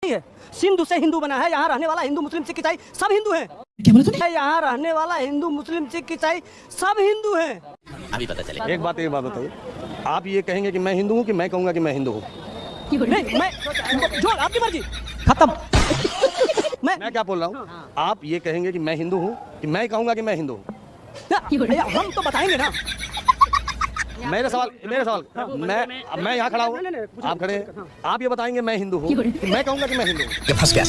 नहीं है। सिंधु से हिंदू बना है, यहाँ रहने वाला हिंदू मुस्लिम सिख ईसाई सब हिंदू हैं। क्या बोला तूने? यहाँ रहने वाला हिंदू मुस्लिम सिख ईसाई सब हिंदू हैं। अभी पता चलेगा। एक बात बताइए, आप ये कहेंगे कि मैं हिंदू हूँ कि मैं कहूँगा कि मैं हिंदू हूँ? नहीं, मैं जो आपकी मर्जी, खत्म। मैं क्या बोल रहा हूँ, आप ये कहेंगे कि मैं हिंदू हूँ कि मैं कहूँगा कि मैं हिंदू हूँ? हम तो बताएंगे ना। मेरा सवाल मैं यहाँ खड़ा हूँ, आप खड़े हैं, आप ये बताएंगे मैं हिंदू हूँ कि मैं कहूँगा कि मैं हिंदू हूँ? फंस गया।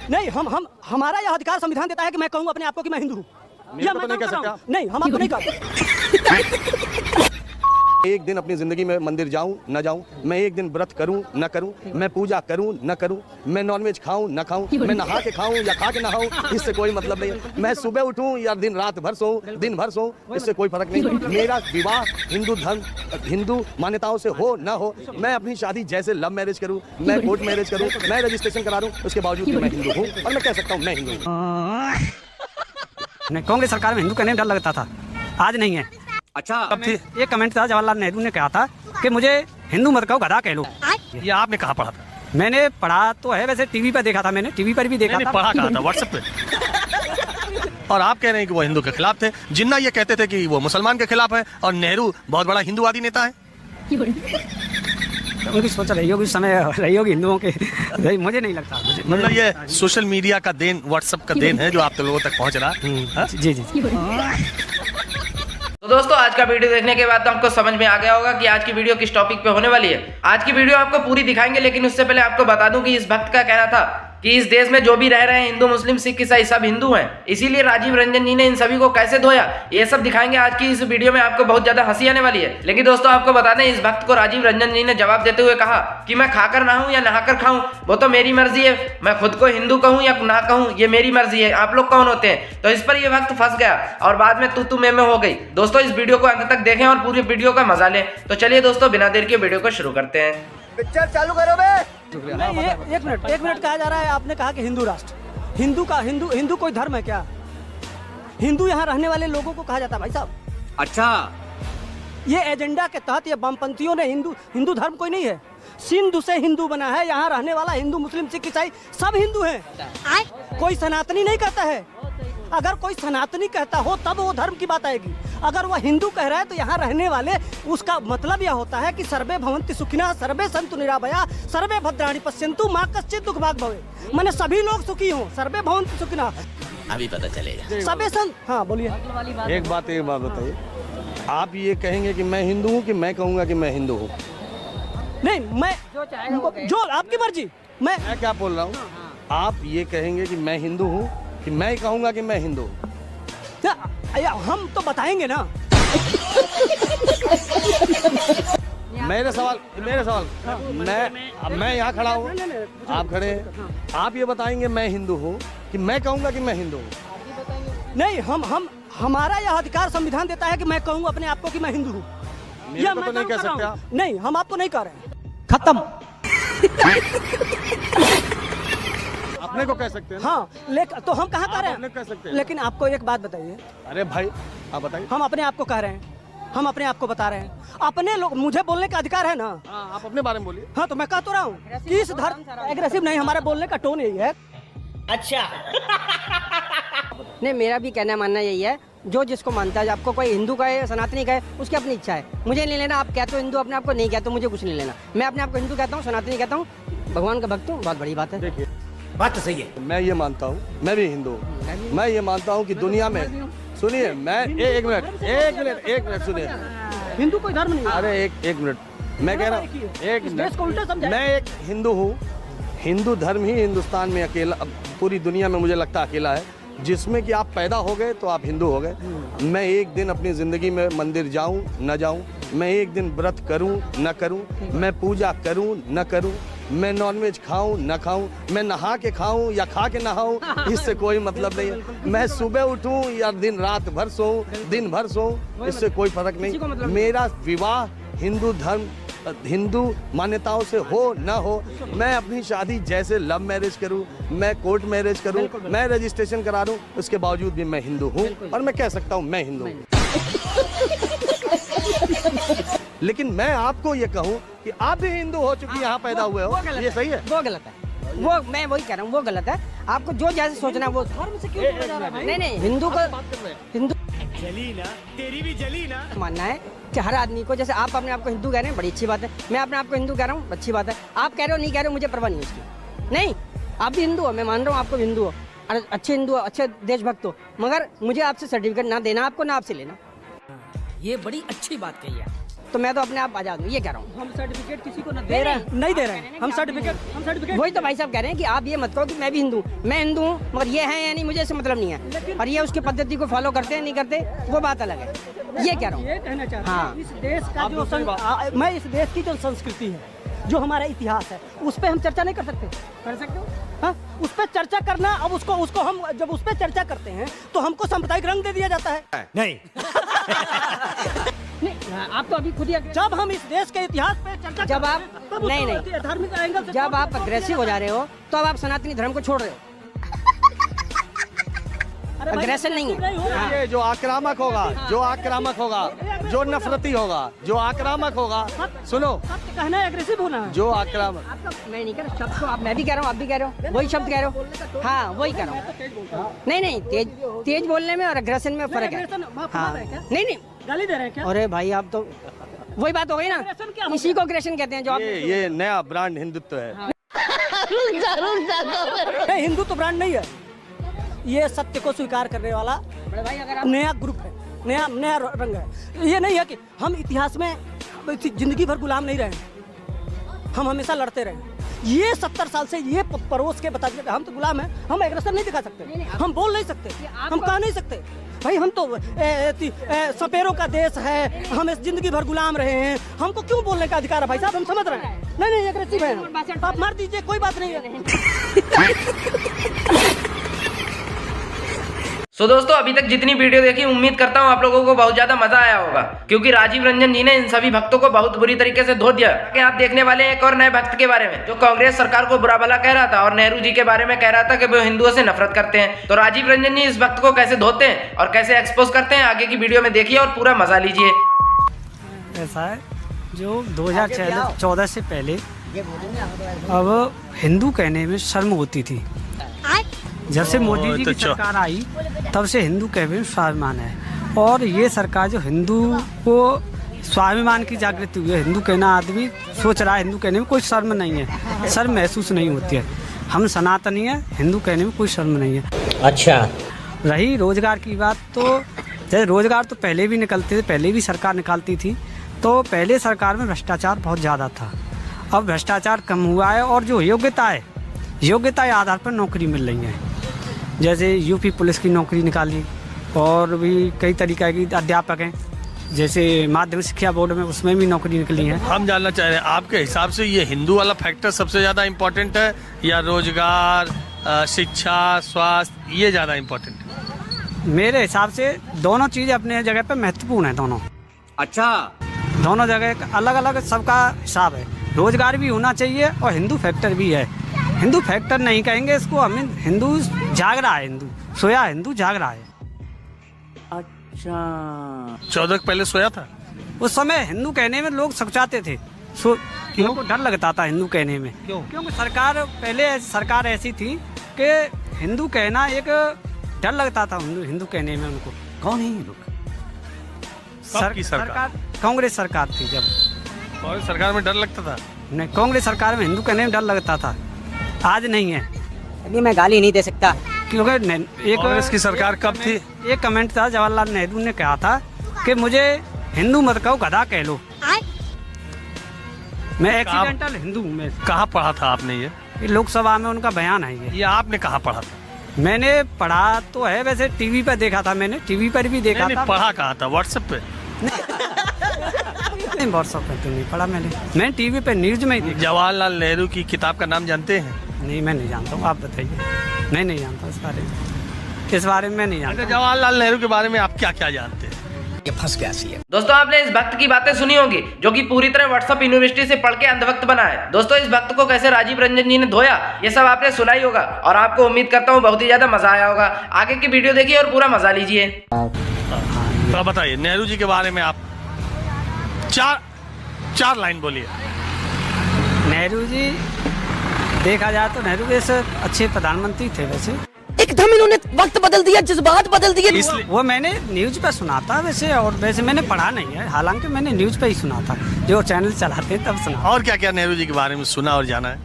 नहीं, हम हमारा यह अधिकार संविधान देता है कि मैं कहूँगा अपने आप को कि मैं हिंदू हूँ। मेरे को तो नहीं कह सकते आप। नहीं, हम आपको नहीं कहते। एक दिन अपनी जिंदगी में मंदिर जाऊं न जाऊं, मैं एक दिन व्रत करूं न करूं, मैं पूजा करूं न करूं, मैं नॉनवेज खाऊं न खाऊं, मैं नहा के खाऊं या खा के नहाऊं, इससे कोई मतलब नहीं है। मैं सुबह उठूं या दिन रात भर सोऊं, दिन भर सोऊं, इससे कोई फर्क नहीं। मेरा विवाह हिंदू धर्म, हिंदू मान्यताओं से हो न हो, मैं अपनी शादी जैसे लव मैरिज करूं, मैं कोर्ट मैरिज करूं, मैं रजिस्ट्रेशन करा दूं, उसके बावजूद मैं हिंदू हूँ और मैं कह सकता हूँ मैं हिंदू हूँ। कांग्रेस सरकार में हिंदू कहने में डर लगता था, आज नहीं है। अच्छा, ये कमेंट था जवाहरलाल नेहरू ने कहा था कि मुझे हिंदू मत कहो, गधा कह लो। ये आपने कहा पढ़ा था? मैंने पढ़ा तो है, वैसे टीवी पर देखा था, मैंने टीवी पर भी देखा था। पढ़ा कहा था व्हाट्सएप पे। और आप कह रहे हैं कि वो हिंदू के खिलाफ थे। जिन्ना ये कहते थे कि वो मुसलमान के खिलाफ है, और नेहरू बहुत बड़ा हिंदूवादी नेता है। उनकी सोच रही होगी, समय रही होगी हिंदुओं के, मुझे नहीं लगता। मतलब ये सोशल मीडिया का देन, व्हाट्सएप का देन है जो आप लोगों तक पहुंच रहा है। जी जी। तो दोस्तों, आज का वीडियो देखने के बाद तो आपको समझ में आ गया होगा कि आज की वीडियो किस टॉपिक पे होने वाली है। आज की वीडियो आपको पूरी दिखाएंगे, लेकिन उससे पहले आपको बता दूं कि इस भक्त का कहना था कि इस देश में जो भी रह रहे हैं हिंदू मुस्लिम सिख ईसाई सब हिंदू हैं, इसीलिए राजीव रंजन जी ने इन सभी को कैसे धोया, ये सब दिखाएंगे आज की इस वीडियो में। आपको बहुत ज्यादा हंसी आने वाली है। लेकिन दोस्तों, आपको बता दें, इस भक्त को राजीव रंजन जी ने जवाब देते हुए कहा कि मैं खाकर नहाऊं या नहाकर खाऊं वो तो मेरी मर्जी है, मैं खुद को हिंदू कहूं या ना कहूं ये मेरी मर्जी है, आप लोग कौन होते हैं। तो इस पर ये भक्त फंस गया और बाद में तू मैं हो गई। दोस्तों, इस वीडियो को अंत तक देखें और पूरी वीडियो का मजा लें। तो चलिए दोस्तों, बिना देर के वीडियो को शुरू करते हैं। पिक्चर चालू करो बे। नहीं, एक मिनट कहा जा रहा है। आपने कहा कि हिंदू राष्ट्र, हिंदू कोई धर्म है क्या? हिंदू यहाँ रहने वाले लोगों को कहा जाता है भाई साहब। अच्छा, ये एजेंडा के तहत ये वामपंथियों ने हिंदू धर्म कोई नहीं है। सिंधु से हिंदू बना है, यहाँ रहने वाला हिंदू मुस्लिम सिख ईसाई सब हिंदू हैं। कोई सनातनी नहीं कहता है। अगर कोई सनातनी कहता हो तब वो धर्म की बात आएगी। अगर वह हिंदू कह रहा है तो यहाँ रहने वाले, उसका मतलब यह होता है कि सर्वे भवन्ति सुखिनः सर्वे सन्तु निरामया सर्वे भद्राणि पश्यन्तु मा कश्चित् दुःखभाग् भवेत्। माने सभी लोग सुखी हों, सर्वे भवन्ति सुखिनः। अभी पता चलेगा। सबे संत। हाँ बोलिए। एक बात बताइए, आप ये कहेंगे कि मैं हिंदू हूँ कि मैं कहूँगा कि मैं हिंदू हूँ? नहीं, मैं जो आपकी मर्जी। मैं क्या बोल रहा हूँ, आप ये कहेंगे कि मैं हिंदू हूँ कि मैं कहूँगा कि मैं हिंदू हूँ? हम तो बताएंगे ना। मेरा सवाल मैं यहाँ खड़ा हूँ, आप खड़े हैं, आप ये बताएंगे मैं हिंदू हूँ कि मैं कहूँगा कि मैं हिंदू हूँ? नहीं, हम हमारा यह अधिकार संविधान देता है कि मैं कहूँ अपने आप को कि मैं हिंदू हूँ। मेरे को तो नहीं कह सकते आप। नहीं, हम आपको नहीं कह रहे हैं, खत्म। अपने को कह सकते हैं। हाँ, लेकिन तो हम कहाँ कह रहे हैं? कह सकते हैं। लेकिन आपको एक बात बताइए। अरे भाई, आप बताइए। हम अपने आप को कह रहे हैं, हम अपने आप को बता रहे हैं। अपने लोग, मुझे बोलने का अधिकार है ना। आप अपने बारे में बोलिए। हाँ, तो मैं कह तो रहा हूँ कि इस धर्म, एग्रेसिव नहीं, हमारे बोलने का टोन यही है। अच्छा। नहीं, मेरा भी कहना मानना यही है, जो जिसको मानता है, आपको कोई हिंदू कहे सनातनी कहे उसकी अपनी इच्छा है, मुझे नहीं लेना। आप कहते हो हिंदू अपने आप को, नहीं कहते तो मुझे कुछ नहीं लेना। मैं अपने आप को हिंदू कहता हूँ, सनातनी कहता हूँ, भगवान का भक्त हूँ, बहुत बड़ी बात है। देखिए, बात तो सही है। मैं ये मानता हूँ, मैं भी हिंदू हूँ, मैं ये मानता हूँ कि दुनिया में, सुनिए, मैं एक मिनट सुनिए। हिंदू कोई धर्म नहीं। अरे एक मिनट, मैं कह रहा हूँ, एक मिनट, मैं एक हिंदू हूँ। हिंदू धर्म ही हिंदुस्तान में अकेला, पूरी दुनिया में मुझे लगता है अकेला है, जिसमें कि आप पैदा हो गए तो आप हिंदू हो गए। मैं एक दिन अपनी ज़िंदगी में मंदिर जाऊं न जाऊं, मैं एक दिन व्रत करूं न करूं, मैं पूजा करूं न करूं, मैं नॉनवेज खाऊं न खाऊं, मैं नहा के खाऊं या खा के नहाऊं, इससे कोई मतलब नहीं है। मैं सुबह उठूं या दिन रात भर सोऊं, दिन भर सोऊं, इससे कोई फर्क नहीं। मेरा विवाह हिंदू धर्म, हिंदू मान्यताओं से हो न हो, मैं अपनी शादी जैसे लव मैरिज करूं, मैं कोर्ट मैरिज करूं, मैं रजिस्ट्रेशन करा दूं, उसके बावजूद भी मैं हिंदू हूं और मैं कह सकता हूं मैं हिंदू हूं। लेकिन मैं आपको ये कहूं कि आप भी हिंदू हो चुकी यहाँ पैदा हुए हो, ये सही है? वो गलत है। वो मैं वही कह रहा हूँ, वो गलत है। आपको जो जैसे सोचना है वो धर्म से क्यों जोड़ा जा रहा है? नहीं हिंदू को हिंदू जली ना, तेरी भी जली ना मानना है कि हर आदमी को, जैसे आप अपने आप को हिंदू कह रहे हैं, बड़ी अच्छी बात है। मैं अपने आप को हिंदू कह रहा हूँ, अच्छी बात है। आप कह रहे हो नहीं कह रहे हो, मुझे परवाह नहीं है उसकी। नहीं, आप भी हिंदू हो, मैं मान रहा हूँ आपको हिंदू हो, अच्छे हिंदू हो, अच्छे देशभक्त हो, मगर मुझे आपसे सर्टिफिकेट ना देना आपको, ना आपसे लेना। ये बड़ी अच्छी बात कही है। तो मैं तो अपने आप आजाद हूँ, ये कह रहा हूँ। हम सर्टिफिकेट किसी को नहीं दे रहे हैं। हम सर्टिफिकेट वही तो भाई साहब कह रहे हैं कि आप ये मत कहो कि मैं भी हिंदू, मैं हिंदू हूँ, मगर ये है या नहीं मुझे इससे मतलब नहीं है। और ये उसकी पद्धति को फॉलो करते हैं नहीं करते वो बात अलग है, ये कह रहा हूँ। ये कहना चाहता हूँ, हाँ। इस देश का जो मैं इस देश की जो संस्कृति है, जो हमारा इतिहास है, उस पर हम चर्चा नहीं कर सकते? कर सकते हो? हाँ, उस पर चर्चा करना। अब उसको हम जब उस पर चर्चा करते हैं तो हमको सांप्रदायिक रंग दे दिया जाता है। नहीं नहीं, आप तो अभी खुद ही जब हम इस देश के इतिहास पे चर्चा जब आप करते हैं, तब नहीं उसको नहीं धार्मिक एंगल से जब आप अग्रेसिव हो जा रहे हो तो अब आप सनातनी धर्म को छोड़ रहे हो। अरे भाई, अग्रेशन नहीं है। हाँ। ये जो आक्रामक होगा, जो नफरती होगा, जो आक्रामक होगा, सुनो, सत्य कहना है, एग्रेसिव होना है। जो आक्रामक, आपका मैं नहीं कह रहा शब्द को, आप मैं भी कह रहा हूँ, आप भी कह रहे हो, वही शब्द कह रहे हो। हाँ, वही कह रहा हूँ। नहीं तेज बोलने में और अग्रेशन में फर्क है। हाँ, नहीं गाली दे रहे हैं क्या? अरे भाई आप तो वही बात हो गई ना, इसी को अग्रेशन कहते हैं जो आप। ये नया ब्रांड हिंदुत्व है। नहीं, हिंदू तो ब्रांड नहीं है, ये सत्य को स्वीकार करने वाला बड़े भाई अगर आप नया ग्रुप है, नया रंग है। ये नहीं है कि हम इतिहास में जिंदगी भर गुलाम नहीं रहे, हम हमेशा लड़ते रहे। ये 70 साल से ये परोस के बता दिया हम तो गुलाम हैं, हम एग्रेशन नहीं दिखा सकते, हम बोल नहीं सकते, हम कह नहीं सकते भाई हम तो सपेरों का देश है, हम इस जिंदगी भर गुलाम रहे हैं, हमको क्यों बोलने का अधिकार है? भाई साहब हम समझ रहे हैं। नहीं एग्रेसिव है, आप मार दीजिए, कोई बात नहीं है। सो दोस्तों, अभी तक जितनी वीडियो देखी, उम्मीद करता हूँ आप लोगों को बहुत ज्यादा मजा आया होगा, क्योंकि राजीव रंजन जी ने इन सभी भक्तों को बहुत बुरी तरीके से धो दिया। कि आप देखने वाले हैं एक और नए भक्त के बारे में जो कांग्रेस सरकार को बुरा भला कह रहा था और नेहरू जी के बारे में कह रहा था कि वो हिंदुओं से नफरत करते हैं। तो राजीव रंजन जी इस भक्त को कैसे धोते हैं और कैसे एक्सपोज करते हैं, आगे की वीडियो में देखिए और पूरा मजा लीजिए। ऐसा है जो 2014 से पहले अब हिंदू कहने में शर्म होती थी। जब से मोदी जी की सरकार आई तब से हिंदू कहने में स्वाभिमान है, और ये सरकार जो हिंदू को स्वाभिमान की जागृति हुई है। हिंदू कहना आदमी सोच रहा है, हिंदू कहने में कोई शर्म नहीं है, शर्म महसूस नहीं होती है। हम सनातनी है, हिंदू कहने में कोई शर्म नहीं है। अच्छा, रही रोजगार की बात, तो जैसे रोजगार तो पहले भी निकलते थे, पहले भी सरकार निकालती थी, तो पहले सरकार में भ्रष्टाचार बहुत ज़्यादा था। अब भ्रष्टाचार कम हुआ है और जो योग्यता है, योग्यता के आधार पर नौकरी मिल रही है। जैसे यूपी पुलिस की नौकरी निकाली, और भी कई तरीक़ा की अध्यापक हैं, जैसे माध्यमिक शिक्षा बोर्ड में उसमें भी नौकरी निकली है। हम जानना चाह रहे हैं आपके हिसाब से ये हिंदू वाला फैक्टर सबसे ज़्यादा इम्पोर्टेंट है या रोजगार, शिक्षा, स्वास्थ्य, ये ज़्यादा इम्पोर्टेंट है? मेरे हिसाब से दोनों चीज़ अपने जगह पे महत्वपूर्ण है। दोनों अच्छा, दोनों जगह अलग अलग सबका हिसाब है। रोजगार भी होना चाहिए और हिंदू फैक्टर भी है। हिंदू फैक्टर नहीं कहेंगे इसको, हमें हिंदू जाग रहा है, हिंदू सोया, हिंदू जाग रहा है। अच्छा, 14 पहले सोया था। उस समय हिंदू कहने में लोग सकुचाते थे, लोगों को डर लगता था हिंदू कहने में। क्योंकि सरकार पहले सरकार ऐसी थी कि हिंदू कहना एक डर लगता था हिंदू कहने में उनको। कौन है ये लोग? की सरकार? कांग्रेस सरकार थी जब। कांग्रेस सरकार में डर लगता था? नहीं, कांग्रेस सरकार में हिंदू कहने में डर लगता था, आज नहीं है। अभी मैं गाली नहीं दे सकता क्योंकि एक कांग्रेस की सरकार कब थी? एक कमेंट था, जवाहरलाल नेहरू ने कहा था कि मुझे हिंदू मत कहो, गधा कह लो। मैं एक्सीडेंटल हिंदू हूँ। मैं कहाँ पढ़ा था आपने ये? लोकसभा में उनका बयान है ये। आपने कहाँ पढ़ा था? मैंने पढ़ा तो है, वैसे टीवी पर देखा था, मैंने टीवी पर भी देखा था। पढ़ा कहाँ था? व्हाट्सएप पे? नहीं, व्हाट्सएप पर तो नहीं पढ़ा मैंने टीवी पे न्यूज में ही देखा। जवाहरलाल नेहरू की किताब का नाम जानते हैं? नहीं, मैं नहीं जानता हूँ, आप बताइए। मैं नहीं जानता इस बारे में मैं नहीं जानता। जवाहरलाल नेहरू के बारे में आप क्या क्या जानते हैं? ये फंस गया सी है। दोस्तों, आपने इस भक्त की बातें सुनी होंगी जो कि पूरी तरह व्हाट्सएप यूनिवर्सिटी से पढ़ के अंधभक्त बना है। दोस्तों, इस भक्त को कैसे राजीव रंजन जी ने धोया, ये सब आपने सुना ही होगा और आपको उम्मीद करता हूँ बहुत ही ज्यादा मजा आया होगा। आगे की वीडियो देखिए और पूरा मजा लीजिए। तो बताइए नेहरू जी के बारे में आप चार लाइन बोलिए। नेहरू जी देखा जाए तो नेहरू जैसे अच्छे प्रधानमंत्री थे वैसे। एकदम इन्होंने वक्त बदल दिया, जज्बात बदल दिए। इसलिए वो मैंने न्यूज पे सुना था वैसे, और वैसे मैंने पढ़ा नहीं है, हालांकि मैंने न्यूज पे ही सुना था, जो चैनल चलाते हैं तब सुना। और क्या क्या नेहरू जी के बारे में सुना और जाना है?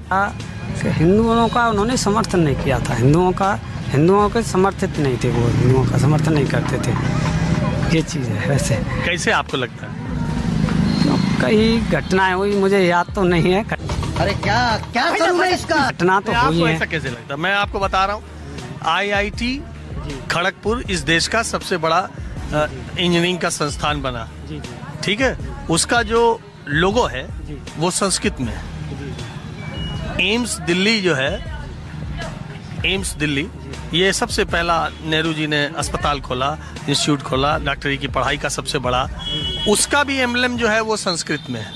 कि हिंदुओं का उन्होंने समर्थन नहीं किया था, हिंदुओं के समर्थित नहीं थे वो, हिंदुओं का समर्थन नहीं करते थे, ये चीज़ है वैसे। कैसे आपको लगता है? कई घटनाएं हुई, मुझे याद तो नहीं है। अरे क्या क्या करूं मैं इसका? घटना तो हुई आपको है। ऐसा कैसे लगता है? मैं आपको बता रहा हूँ, IIT खड़गपुर इस देश का सबसे बड़ा इंजीनियरिंग का संस्थान बना, ठीक है? उसका जो लोगो है वो संस्कृत में है। एम्स दिल्ली जो है, एम्स दिल्ली, ये सबसे पहला नेहरू जी ने अस्पताल खोला, इंस्टीट्यूट खोला, डॉक्टरी की पढ़ाई का सबसे बड़ा, उसका भी एम्बलम जो है वो संस्कृत में है।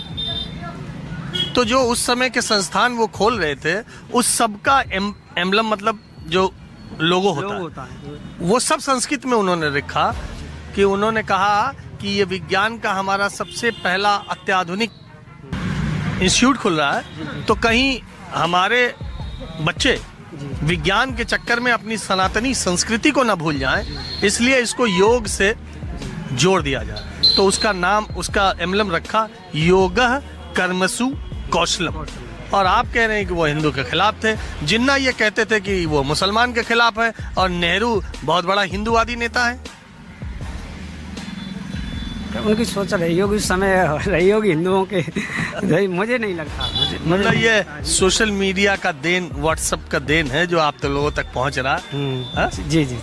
तो जो उस समय के संस्थान वो खोल रहे थे, उस सब का एम्बलम मतलब जो लोगो होता है वो सब संस्कृत में उन्होंने लिखा, कि उन्होंने कहा कि ये विज्ञान का हमारा सबसे पहला अत्याधुनिक इंस्टीट्यूट खुल रहा है, तो कहीं हमारे बच्चे विज्ञान के चक्कर में अपनी सनातनी संस्कृति को ना भूल जाएं, इसलिए इसको योग से जोड़ दिया जाए। तो उसका नाम, उसका एम्बलम रखा योगः कर्मसु कौशलम। और आप कह रहे हैं कि वो हिंदू के खिलाफ थे। जिन्ना ये कहते थे कि वो मुसलमान के खिलाफ है, और नेहरू बहुत बड़ा हिंदूवादी नेता है। उनकी सोच रही होगी, उस समय रही होगी हिंदुओं के, मुझे नहीं लगता। मतलब ये सोशल मीडिया का देन, व्हाट्सएप का देन है जो आप तो लोगों तक पहुंच रहा है। जी जी।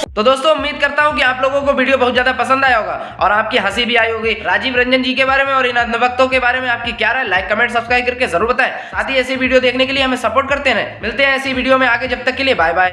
तो दोस्तों उम्मीद करता हूं कि आप लोगों को वीडियो बहुत ज्यादा पसंद आया होगा और आपकी हंसी भी आई होगी। राजीव रंजन जी के बारे में और इन अंधभक्तों के बारे में आपकी क्या राय, लाइक कमेंट सब्सक्राइब करके जरूर बताएं। साथ ही ऐसी वीडियो देखने के लिए हमें सपोर्ट करते रहें। मिलते हैं ऐसी वीडियो में आगे, जब तक के लिए बाय बाय।